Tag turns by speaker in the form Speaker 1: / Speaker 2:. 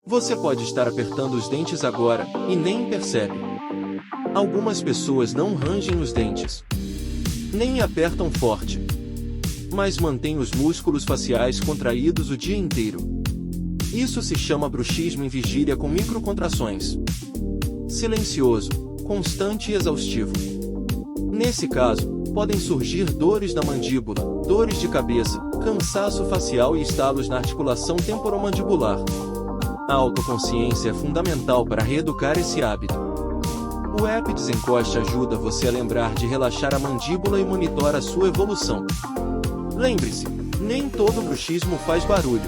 Speaker 1: Você pode estar apertando os dentes agora, e nem percebe. Algumas pessoas não rangem os dentes, nem apertam forte, mas mantêm os músculos faciais contraídos o dia inteiro. Isso se chama bruxismo em vigília com microcontrações. Silencioso, constante e exaustivo. Nesse caso, podem surgir dores na mandíbula, dores de cabeça, cansaço facial e estalos na articulação temporomandibular. A autoconsciência é fundamental para reeducar esse hábito. O app Desencoste ajuda você a lembrar de relaxar a mandíbula e monitora a sua evolução. Lembre-se, nem todo bruxismo faz barulho.